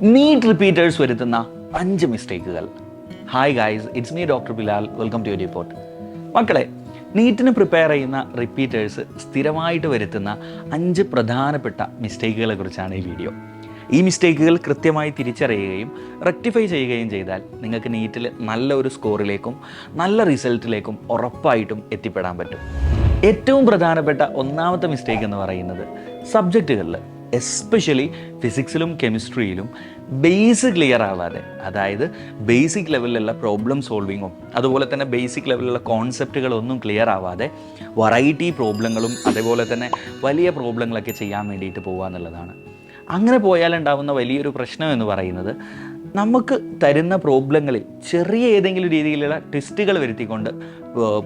NEET repeaters വരുത്തുന്ന 5 മിസ്റ്റേക്കുകൾ. Hi guys, it's me doctor Bilal. Welcome to report. മക്കളെ, നീറ്റിന് പ്രിപ്പയർ ചെയ്യുന്ന റിപ്പീറ്റേഴ്സ് സ്ഥിരമായിട്ട് വരുത്തുന്ന 5 പ്രധാനപ്പെട്ട മിസ്റ്റേക്കുകളെ കുറിച്ചാണ് ഈ വീഡിയോ. ഈ മിസ്റ്റേക്കുകൾ കൃത്യമായി തിരിച്ചറിയുകയും റെക്ടിഫൈ ചെയ്യുകയും ചെയ്താൽ നിങ്ങൾക്ക് നീറ്റിൽ നല്ല ഒരു സ്കോറിലേക്കും നല്ല റിസൾട്ടിലേക്കും ഉറപ്പായിട്ടും എത്തിപ്പെടാൻ പറ്റും. ഏറ്റവും പ്രധാനപ്പെട്ട ഒന്നാമത്തെ മിസ്റ്റേക്ക് എന്ന് പറയുന്നത് സബ്ജക്റ്റുകളിൽ, എസ്പെഷ്യലി ഫിസിക്സിലും കെമിസ്ട്രിയിലും ബേസ് ക്ലിയർ ആവാതെ, അതായത് ബേസിക് ലെവലിലുള്ള പ്രോബ്ലം സോൾവിങ്ങും അതുപോലെ തന്നെ ബേസിക് ലെവലിലുള്ള കോൺസെപ്റ്റുകളൊന്നും ക്ലിയർ ആവാതെ വെറൈറ്റി പ്രോബ്ലങ്ങളും അതേപോലെ തന്നെ വലിയ പ്രോബ്ലങ്ങളൊക്കെ ചെയ്യാൻ വേണ്ടിയിട്ട് പോകുക എന്നുള്ളതാണ്. അങ്ങനെ പോയാലുണ്ടാവുന്ന വലിയൊരു പ്രശ്നം എന്ന് പറയുന്നത്, നമുക്ക് തരുന്ന പ്രോബ്ലങ്ങളിൽ ചെറിയ ഏതെങ്കിലും രീതിയിലുള്ള ട്വിസ്റ്റുകൾ വരുത്തിക്കൊണ്ട്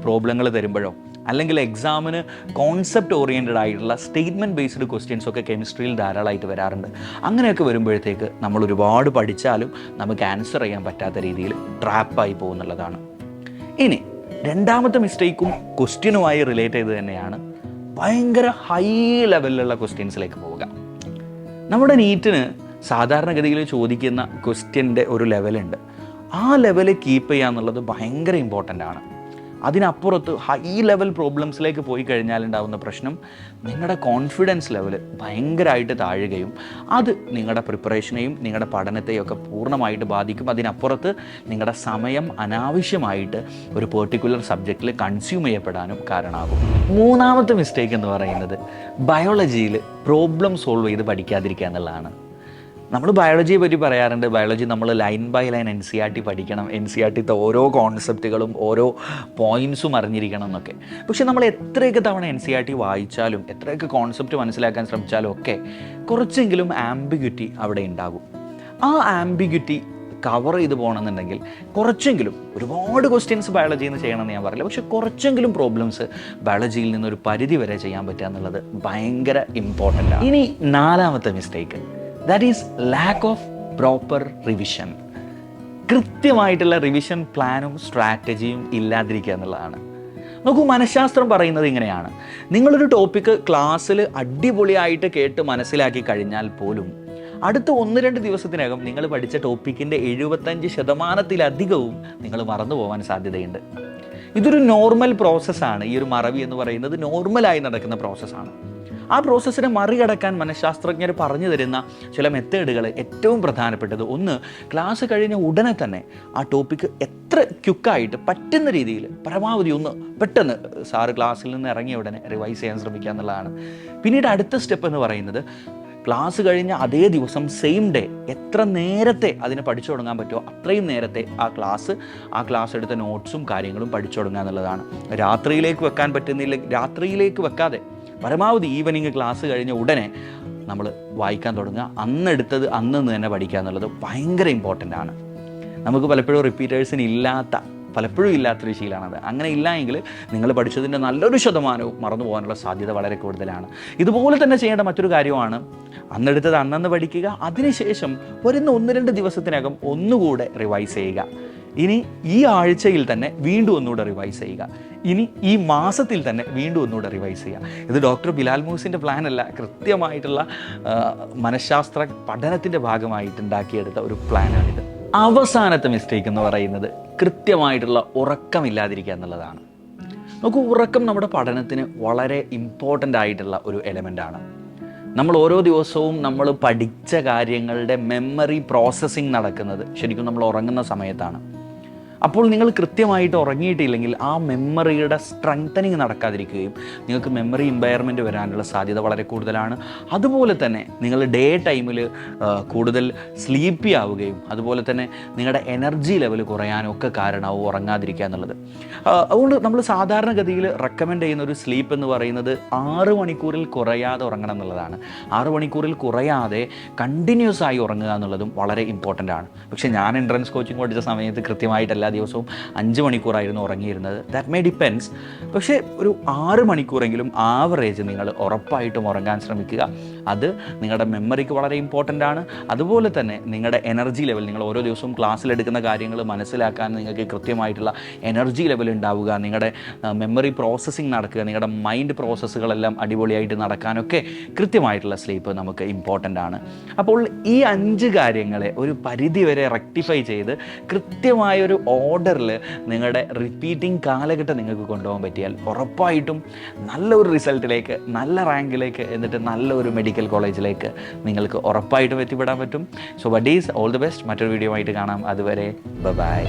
പ്രോബ്ലങ്ങൾ തരുമ്പോഴോ അല്ലെങ്കിൽ എക്സാമിന് കോൺസെപ്റ്റ് ഓറിയൻറ്റഡ് ആയിട്ടുള്ള സ്റ്റേറ്റ്മെൻറ്റ് ബേസ്ഡ് ക്വസ്റ്റ്യൻസ് ഒക്കെ കെമിസ്ട്രിയിൽ ധാരാളമായിട്ട് വരാറുണ്ട്. അങ്ങനെയൊക്കെ വരുമ്പോഴത്തേക്ക് നമ്മൾ ഒരുപാട് പഠിച്ചാലും നമുക്ക് ആൻസർ ചെയ്യാൻ പറ്റാത്ത രീതിയിൽ ട്രാപ്പായി പോകുന്നുള്ളതാണ്. ഇനി രണ്ടാമത്തെ മിസ്റ്റേക്കും ക്വസ്റ്റ്യനുമായി റിലേറ്റ് ചെയ്ത് തന്നെയാണ് ഭയങ്കര ഹൈ ലെവലിലുള്ള ക്വസ്റ്റ്യൻസിലേക്ക് പോവുക. നമ്മുടെ നീറ്റിന് സാധാരണഗതിയിൽ ചോദിക്കുന്ന ക്വസ്റ്റ്യൻ്റെ ഒരു ലെവലുണ്ട്. ആ ലെവൽ കീപ്പ് ചെയ്യുക എന്നുള്ളത് ഭയങ്കര ഇമ്പോർട്ടൻ്റ് ആണ്. അതിനപ്പുറത്ത് ഹൈ ലെവൽ പ്രോബ്ലംസിലേക്ക് പോയി കഴിഞ്ഞാലുണ്ടാകുന്ന പ്രശ്നം, നിങ്ങളുടെ കോൺഫിഡൻസ് ലെവൽ ഭയങ്കരമായിട്ട് താഴുകയും അത് നിങ്ങളുടെ പ്രിപ്പറേഷനെയും നിങ്ങളുടെ പഠനത്തെയും ഒക്കെ പൂർണ്ണമായിട്ട് ബാധിക്കും. അതിനപ്പുറത്ത് നിങ്ങളുടെ സമയം അനാവശ്യമായിട്ട് ഒരു പെർട്ടിക്കുലർ സബ്ജക്റ്റിൽ കൺസ്യൂം ചെയ്യപ്പെടാനും കാരണമാകും. മൂന്നാമത്തെ മിസ്റ്റേക്ക് എന്ന് പറയുന്നത് ബയോളജിയിൽ പ്രോബ്ലം സോൾവ് ചെയ്ത് പഠിക്കാതിരിക്കുക എന്നുള്ളതാണ്. നമ്മൾ ബയോളജിയെ പറ്റി പറയാറുണ്ട്, ബയോളജി നമ്മൾ ലൈൻ ബൈ ലൈൻ NCERT പഠിക്കണം, NCERTത്തെ ഓരോ കോൺസെപ്റ്റുകളും ഓരോ പോയിൻറ്റ്സും അറിഞ്ഞിരിക്കണം എന്നൊക്കെ. പക്ഷെ നമ്മൾ എത്രയൊക്കെ തവണ NCERT വായിച്ചാലും എത്രയൊക്കെ കോൺസെപ്റ്റ് മനസ്സിലാക്കാൻ ശ്രമിച്ചാലും ഒക്കെ കുറച്ചെങ്കിലും ആംബിഗ്വിറ്റി അവിടെ ഉണ്ടാകും. ആ ആംബിഗ്വിറ്റി കവർ ചെയ്ത് പോകണമെന്നുണ്ടെങ്കിൽ കുറച്ചെങ്കിലും, ഒരുപാട് ക്വസ്റ്റ്യൻസ് ബയോളജിയിൽ നിന്ന് ചെയ്യണമെന്ന് ഞാൻ പറയില്ല, പക്ഷെ കുറച്ചെങ്കിലും പ്രോബ്ലംസ് ബയോളജിയിൽ നിന്നൊരു പരിധി വരെ ചെയ്യാൻ പറ്റുക എന്നുള്ളത് ഭയങ്കര ഇമ്പോർട്ടൻ്റ് ആണ്. ഇനി നാലാമത്തെ mistake, that is lack of proper revision. കൃത്യമായിട്ടുള്ള റിവിഷൻ പ്ലാനും സ്ട്രാറ്റജിയും ഇല്ലാതിരിക്കുക എന്നുള്ളതാണ്. നോക്കൂ, മനഃശാസ്ത്രം പറയുന്നത് ഇങ്ങനെയാണ്: നിങ്ങളൊരു ടോപ്പിക്ക് ക്ലാസ്സിൽ അടിപൊളിയായിട്ട് കേട്ട് മനസ്സിലാക്കി കഴിഞ്ഞാൽ പോലും അടുത്ത 1-2 ദിവസത്തിനകം നിങ്ങൾ പഠിച്ച ടോപ്പിക്കിൻ്റെ 75% നിങ്ങൾ മറന്നു പോകാൻ സാധ്യതയുണ്ട്. ഇതൊരു നോർമൽ പ്രോസസ്സാണ്. ഈ ഒരു മറവി എന്ന് പറയുന്നത് നോർമലായി നടക്കുന്ന പ്രോസസ്സാണ്. ആ പ്രോസസ്സിനെ മറികടക്കാൻ മനഃശാസ്ത്രജ്ഞർ പറഞ്ഞു തരുന്ന ചില മെത്തേഡുകൾ, ഏറ്റവും പ്രധാനപ്പെട്ടത്, ഒന്ന്, ക്ലാസ് കഴിഞ്ഞ ഉടനെ തന്നെ ആ ടോപ്പിക്ക് എത്ര ക്വിക്കായിട്ട് പറ്റുന്ന രീതിയിൽ പരമാവധി ഒന്ന് പെട്ടെന്ന് സാറ് ക്ലാസ്സിൽ നിന്ന് ഇറങ്ങിയ ഉടനെ റിവൈസ് ചെയ്യാൻ ശ്രമിക്കുക എന്നുള്ളതാണ്. പിന്നീട് അടുത്ത സ്റ്റെപ്പ് എന്ന് പറയുന്നത്, ക്ലാസ് കഴിഞ്ഞ അതേ ദിവസം സെയിം ഡേ എത്ര നേരത്തെ അതിനെ പഠിച്ചു തുടങ്ങാൻ പറ്റുമോ അത്രയും നേരത്തെ ആ ക്ലാസ് എടുത്ത നോട്ട്സും കാര്യങ്ങളും പഠിച്ചു തുടങ്ങുക എന്നുള്ളതാണ്. രാത്രിയിലേക്ക് വെക്കാൻ പറ്റുന്നില്ല, രാത്രിയിലേക്ക് വെക്കാതെ പരമാവധി ഈവനിങ് ക്ലാസ് കഴിഞ്ഞ ഉടനെ നമ്മൾ വായിക്കാൻ തുടങ്ങുക. അന്നെടുത്തത് അന്ന് തന്നെ പഠിക്കുക എന്നുള്ളത് ഭയങ്കര ഇമ്പോർട്ടൻ്റ് ആണ്. നമുക്ക് പലപ്പോഴും ഇല്ലാത്തൊരു ശീലമാണത്. അങ്ങനെ ഇല്ല എങ്കിൽ നിങ്ങൾ പഠിച്ചതിൻ്റെ നല്ലൊരു ശതമാനവും മറന്നു പോകാനുള്ള സാധ്യത വളരെ കൂടുതലാണ്. ഇതുപോലെ തന്നെ ചെയ്യേണ്ട മറ്റൊരു കാര്യമാണ്, അന്നെടുത്തത് അന്നന്ന് പഠിക്കുക, അതിനുശേഷം വരുന്ന 1-2 ദിവസത്തിനകം ഒന്നുകൂടെ റിവൈസ് ചെയ്യുക. ഇനി ഈ ആഴ്ചയിൽ തന്നെ വീണ്ടും ഒന്നുകൂടെ റിവൈസ് ചെയ്യുക. ഇനി ഈ മാസത്തിൽ തന്നെ വീണ്ടും ഒന്നുകൂടെ റിവൈസ് ചെയ്യുക. ഇത് ഡോക്ടർ ബിലാൽ മൂസിൻ്റെ പ്ലാൻ അല്ല, കൃത്യമായിട്ടുള്ള മനഃശാസ്ത്ര പഠനത്തിൻ്റെ ഭാഗമായിട്ട് ഉണ്ടാക്കിയെടുത്ത ഒരു പ്ലാനാണിത്. അവസാനത്തെ മിസ്റ്റേക്ക് എന്ന് പറയുന്നത് കൃത്യമായിട്ടുള്ള ഉറക്കമില്ലാതിരിക്കുക എന്നുള്ളതാണ്. നോക്കൂ, ഉറക്കം നമ്മുടെ പഠനത്തിന് വളരെ ഇമ്പോർട്ടൻ്റ് ആയിട്ടുള്ള ഒരു എലമെൻ്റാണ്. നമ്മൾ ഓരോ ദിവസവും നമ്മൾ പഠിച്ച കാര്യങ്ങളുടെ മെമ്മറി പ്രോസസ്സിങ് നടക്കുന്നത് ശരിക്കും നമ്മൾ ഉറങ്ങുന്ന സമയത്താണ്. അപ്പോൾ നിങ്ങൾ കൃത്യമായിട്ട് ഉറങ്ങിയിട്ടില്ലെങ്കിൽ ആ മെമ്മറിയുടെ സ്ട്രെങ്തനിങ് നടക്കാതിരിക്കുകയും നിങ്ങൾക്ക് മെമ്മറി ഇമ്പയർമെൻറ്റ് വരാനുള്ള സാധ്യത വളരെ കൂടുതലാണ്. അതുപോലെ തന്നെ നിങ്ങൾ ഡേ ടൈമിൽ കൂടുതൽ സ്ലീപ്പി ആവുകയും അതുപോലെ തന്നെ നിങ്ങളുടെ എനർജി ലെവൽ കുറയാനും ഒക്കെ കാരണമാവും ഉറങ്ങാതിരിക്കുക എന്നുള്ളത്. അതുകൊണ്ട് നമ്മൾ സാധാരണഗതിയിൽ റെക്കമെൻഡ് ചെയ്യുന്ന ഒരു സ്ലീപ്പ് എന്ന് പറയുന്നത് 6 മണിക്കൂറിൽ കുറയാതെ ഉറങ്ങണം എന്നുള്ളതാണ്. 6 മണിക്കൂറിൽ കുറയാതെ കണ്ടിന്യൂസ് ആയി ഉറങ്ങുക എന്നുള്ളതും വളരെ ഇമ്പോർട്ടൻ്റ് ആണ്. പക്ഷേ ഞാൻ എൻട്രൻസ് കോച്ചിങ് പഠിച്ച സമയത്ത് കൃത്യമായിട്ടല്ല ദിവസവും 5 മണിക്കൂറായിരുന്നു ഉറങ്ങിയിരുന്നത്. That may depends. പക്ഷേ ഒരു 6 മണിക്കൂറെങ്കിലും ആവറേജ് നിങ്ങൾ ഉറപ്പായിട്ടും ഉറങ്ങാൻ ശ്രമിക്കുക. അത് നിങ്ങളുടെ മെമ്മറിക്ക് വളരെ ഇമ്പോർട്ടൻ്റ് ആണ്. അതുപോലെ തന്നെ നിങ്ങളുടെ എനർജി ലെവൽ, നിങ്ങൾ ഓരോ ദിവസവും ക്ലാസ്സിലെടുക്കുന്ന കാര്യങ്ങൾ മനസ്സിലാക്കാൻ നിങ്ങൾക്ക് കൃത്യമായിട്ടുള്ള എനർജി ലെവൽ ഉണ്ടാവുക, നിങ്ങളുടെ മെമ്മറി പ്രോസസ്സിങ് നടക്കുക, നിങ്ങളുടെ മൈൻഡ് പ്രോസസ്സുകളെല്ലാം അടിപൊളിയായിട്ട് നടക്കാനൊക്കെ കൃത്യമായിട്ടുള്ള സ്ലീപ്പ് നമുക്ക് ഇമ്പോർട്ടൻ്റ് ആണ്. അപ്പോൾ ഈ 5 കാര്യങ്ങളെ ഒരു പരിധി വരെ റെക്ടിഫൈ ചെയ്ത് കൃത്യമായൊരു ഓർഡറിൽ നിങ്ങളുടെ റിപ്പീറ്റിംഗ് കാലഘട്ടം നിങ്ങൾക്ക് കൊണ്ടുപോകാൻ പറ്റിയാൽ ഉറപ്പായിട്ടും നല്ലൊരു റിസൾട്ടിലേക്ക്, നല്ല റാങ്കിലേക്ക്, എന്നിട്ട് നല്ലൊരു മെഡിക്കൽ കോളേജിലേക്ക് നിങ്ങൾക്ക് ഉറപ്പായിട്ടും എത്തിപ്പെടാൻ പറ്റും. So buddies, all the best. മറ്റൊരു വീഡിയോ ആയിട്ട് കാണാം. അതുവരെ ബൈ.